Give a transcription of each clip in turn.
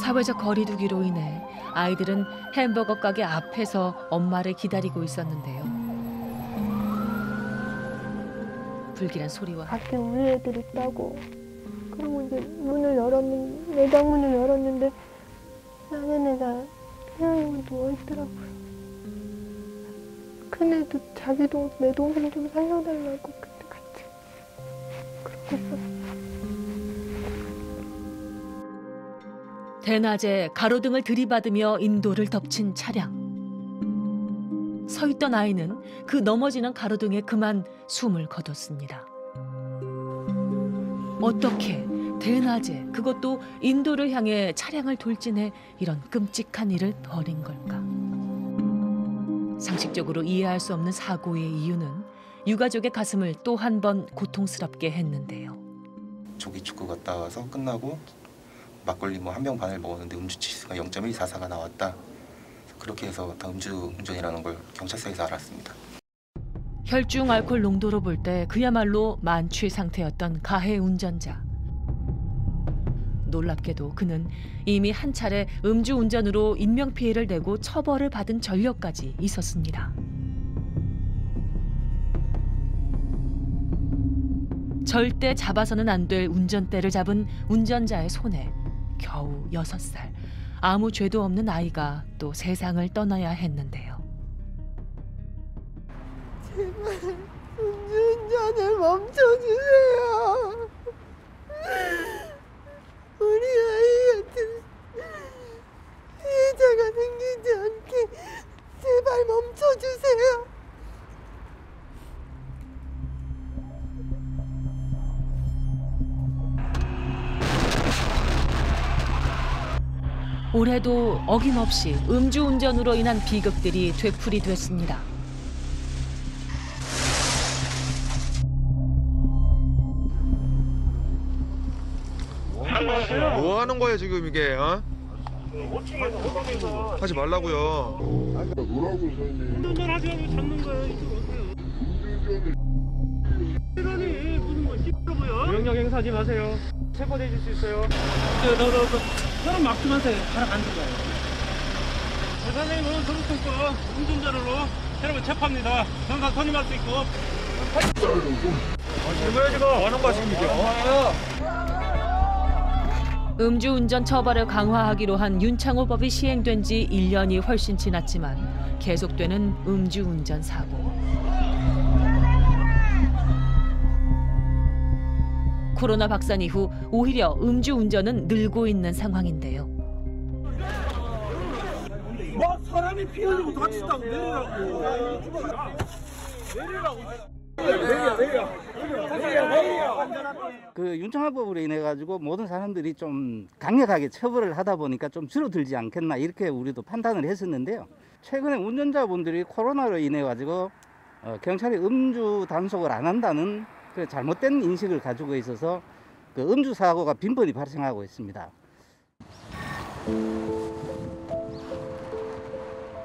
사회적 거리두기로 인해 아이들은 햄버거 가게 앞에서 엄마를 기다리고 있었는데요. 불길한 소리와 밖에 우리 애들 있다고. 그리고 이제 매장문을 열었는데 작은 애가 그냥 누워있더라고요. 큰 애도 내 동생 좀 살려달라고 그때 같이 그러고 있었어요. 대낮에 가로등을 들이받으며 인도를 덮친 차량. 서 있던 아이는 그 넘어지는 가로등에 그만 숨을 거뒀습니다. 어떻게 대낮에 그것도 인도를 향해 차량을 돌진해 이런 끔찍한 일을 벌인 걸까? 상식적으로 이해할 수 없는 사고의 이유는 유가족의 가슴을 또 한 번 고통스럽게 했는데요. 조기 축구 갔다 와서 끝나고 막걸리 한 병 반을 먹었는데 음주 지수가 0.144가 나왔다. 그렇게 해서 다 음주 운전이라는 걸 경찰서에서 알았습니다. 혈중 알코올 농도로 볼 때 그야말로 만취 상태였던 가해 운전자. 놀랍게도 그는 이미 한 차례 음주 운전으로 인명피해를 내고 처벌을 받은 전력까지 있었습니다. 절대 잡아서는 안 될 운전대를 잡은 운전자의 손에 겨우 6살, 아무 죄도 없는 아이가 또 세상을 떠나야 했는데요. 제발 운전을 멈춰주세요. 우리 아이한테 피해자가 생기지 않게 제발 멈춰주세요. 올해도 어김없이 음주운전으로 인한 비극들이 되풀이됐습니다. 뭐 하는 거예요 지금 이게? 어? 하지 말라고요. 운전을 하시라고 잡는 거예요. 이쪽으로 오세요. 운전이 무슨 뭐 X라고요? 명령 행사하지 마세요. 체포되실 수 있어요. 사람 막히면서 가라 앉은 거예요. 선생님은 도로통과 운전자로로 여러분 체포합니다. 전사 선임할 수 있고. 지금 지금 하는 거 하십니까? 음주운전 처벌을 강화하기로 한 윤창호 법이 시행된 지 1년이 훨씬 지났지만 계속되는 음주운전 사고. 코로나 확산 이후 오히려 음주운전은 늘고 있는 상황인데요. 뭐 사람이 피 흘리고 다친다고 내리라고. 내려. 그 윤창호법으로 인해 가지고 모든 사람들이 좀 강력하게 처벌을 하다 보니까 좀 줄어들지 않겠나 이렇게 우리도 판단을 했었는데요. 최근에 운전자분들이 코로나로 인해 가지고 경찰이 음주 단속을 안 한다는 그 잘못된 인식을 가지고 있어서 그 음주 사고가 빈번히 발생하고 있습니다.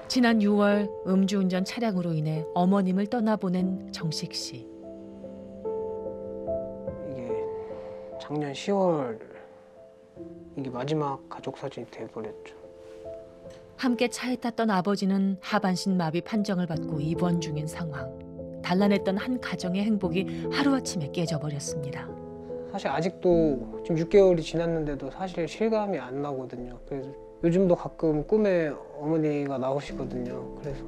지난 6월 음주운전 차량으로 인해 어머님을 떠나보낸 정식 씨. 이게 작년 10월 이게 마지막 가족 사진이 돼버렸죠. 함께 차에 탔던 아버지는 하반신 마비 판정을 받고 입원 중인 상황. 단란했던 한 가정의 행복이 하루아침에 깨져버렸습니다. 사실 아직도 지금 6개월이 지났는데도 사실 실감이 안 나거든요. 그래서 요즘도 가끔 꿈에 어머니가 나오시거든요. 그래서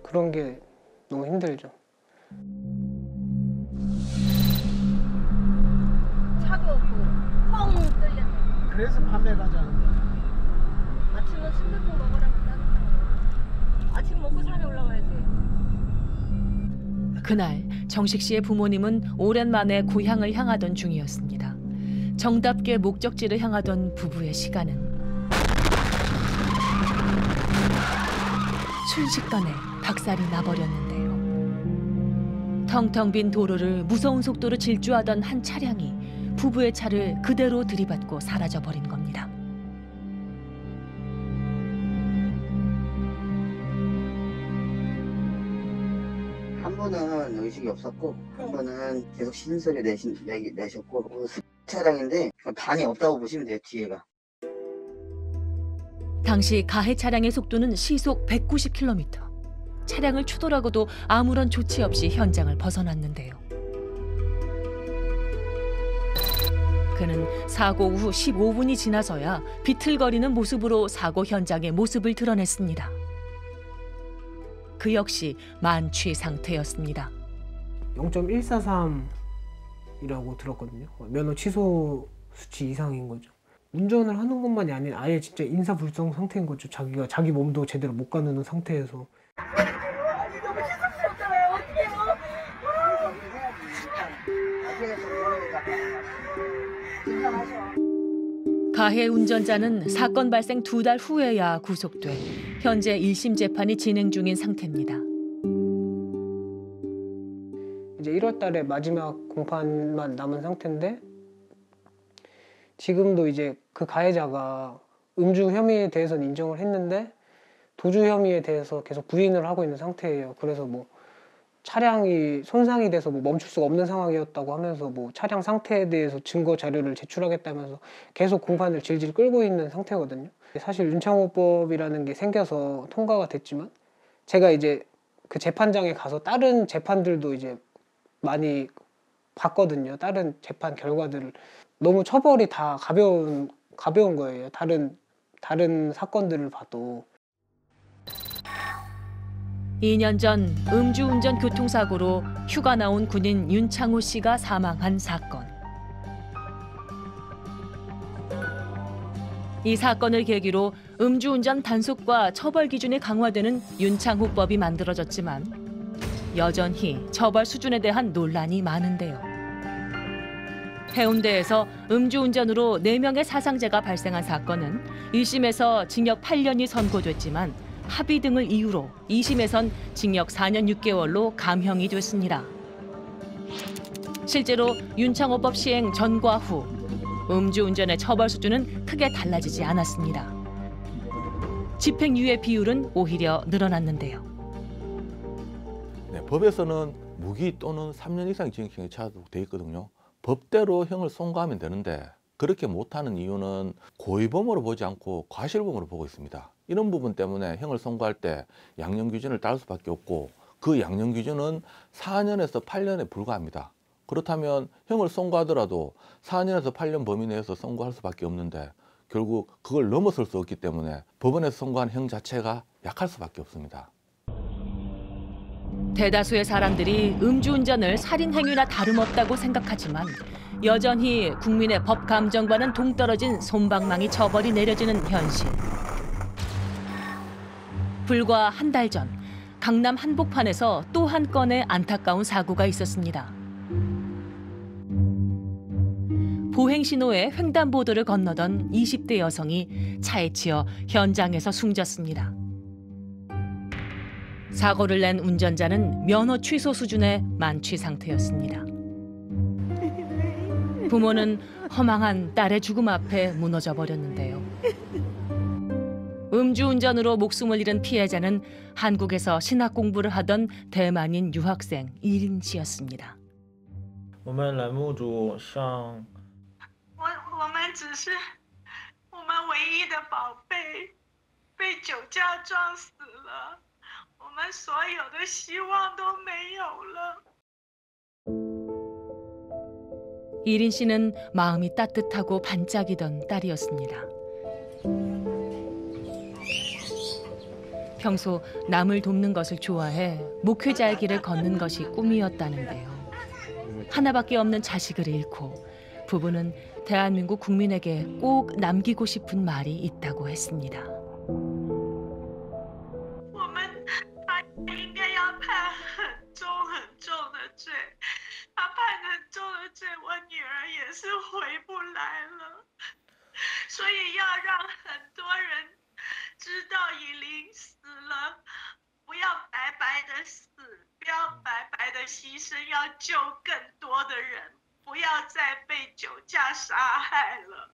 그런 게 너무 힘들죠. 차도 없고 뻥 뚫렸네. 그래서 밤에 가자는 거야. 아침은 순대국 먹으라고 따뜻한 거. 아침 먹고 산에 올라가야지. 그날 정식 씨의 부모님은 오랜만에 고향을 향하던 중이었습니다. 정답게 목적지를 향하던 부부의 시간은 순식간에 박살이 나버렸는데요. 텅텅 빈 도로를 무서운 속도로 질주하던 한 차량이 부부의 차를 그대로 들이받고 사라져버린 겁니다. 한 번은 의식이 없었고 한 번은 계속 신음소리 내셨고 차량인데 반이 없다고 보시면 돼요, 뒤에가. 당시 가해 차량의 속도는 시속 190km. 차량을 추돌하고도 아무런 조치 없이 현장을 벗어났는데요. 그는 사고 후 15분이 지나서야 비틀거리는 모습으로 사고 현장의 모습을 드러냈습니다. 그 역시 만취 상태였습니다. 0.143이라고 들었거든요. 면허 취소 수치 이상인 거죠. 운전을 하는 것만이 아닌 아예 진짜 인사불성 상태인 거죠. 자기가 자기 몸도 제대로 못 가누는 상태에서. 가해 운전자는 사건 발생 2달 후에야 구속돼 현재 1심 재판이 진행 중인 상태입니다. 이제 1월 달에 마지막 공판만 남은 상태인데 지금도 이제 그 가해자가 음주 혐의에 대해서는 인정을 했는데 도주 혐의에 대해서 계속 부인을 하고 있는 상태예요. 그래서 뭐 차량이 손상이 돼서 뭐 멈출 수가 없는 상황이었다고 하면서 뭐 차량 상태에 대해서 증거 자료를 제출하겠다면서 계속 공판을 질질 끌고 있는 상태거든요. 사실 윤창호법이라는 게 생겨서 통과가 됐지만 제가 이제 그 재판장에 가서 다른 재판들도 이제 많이 봤거든요. 다른 재판 결과들을. 너무 처벌이 다 가벼운 거예요. 다른 사건들을 봐도. 2년 전 음주운전 교통사고로 휴가 나온 군인 윤창호 씨가 사망한 사건. 이 사건을 계기로 음주운전 단속과 처벌 기준이 강화되는 윤창호법이 만들어졌지만 여전히 처벌 수준에 대한 논란이 많은데요. 해운대에서 음주운전으로 4명의 사상자가 발생한 사건은 1심에서 징역 8년이 선고됐지만 합의 등을 이유로 2심에선 징역 4년 6개월로 감형이 됐습니다. 실제로 윤창호법 시행 전과 후 음주운전의 처벌 수준은 크게 달라지지 않았습니다. 집행유예 비율은 오히려 늘어났는데요. 네, 법에서는 무기 또는 3년 이상 징역형이 처하도록 돼 있거든요. 법대로 형을 선고하면 되는데 그렇게 못하는 이유는 고의범으로 보지 않고 과실범으로 보고 있습니다. 이런 부분 때문에 형을 선고할 때 양형 기준을 따를 수밖에 없고 그 양형 기준은 4년에서 8년에 불과합니다. 그렇다면 형을 선고하더라도 4년에서 8년 범위 내에서 선고할 수밖에 없는데 결국 그걸 넘어설 수 없기 때문에 법원에서 선고한 형 자체가 약할 수밖에 없습니다. 대다수의 사람들이 음주운전을 살인행위나 다름없다고 생각하지만 여전히 국민의 법 감정과는 동떨어진 솜방망이 처벌이 내려지는 현실. 불과 한 달 전 강남 한복판에서 또 한 건의 안타까운 사고가 있었습니다. 보행신호에 횡단보도를 건너던 20대 여성이 차에 치여 현장에서 숨졌습니다. 사고를 낸 운전자는 면허 취소 수준의 만취 상태였습니다. 부모는 허망한 딸의 죽음 앞에 무너져 버렸는데요. 음주운전으로 목숨을 잃은 피해자는 한국에서 신학 공부를 하던 대만인 유학생 이린 씨였습니다. 我们栏目组向我们只是我们唯一的宝贝被酒驾撞死了，我们所有的希望都没有了。 이린 씨는 마음이 따뜻하고 반짝이던 딸이었습니다. 평소 남을 돕는 것을 좋아해 목회자의 길을 걷는 것이 꿈이었다는데요. 하나밖에 없는 자식을 잃고 부부는 대한민국 국민에게 꼭 남기고 싶은 말이 있다고 했습니다. 我们他应该要判很重的罪，他判很重的罪，我女儿也是回不来了，所以要让很多人知道以琳死了，不要白白的死，不要白白的牺牲，要救更多的人，不要再被酒驾杀害了。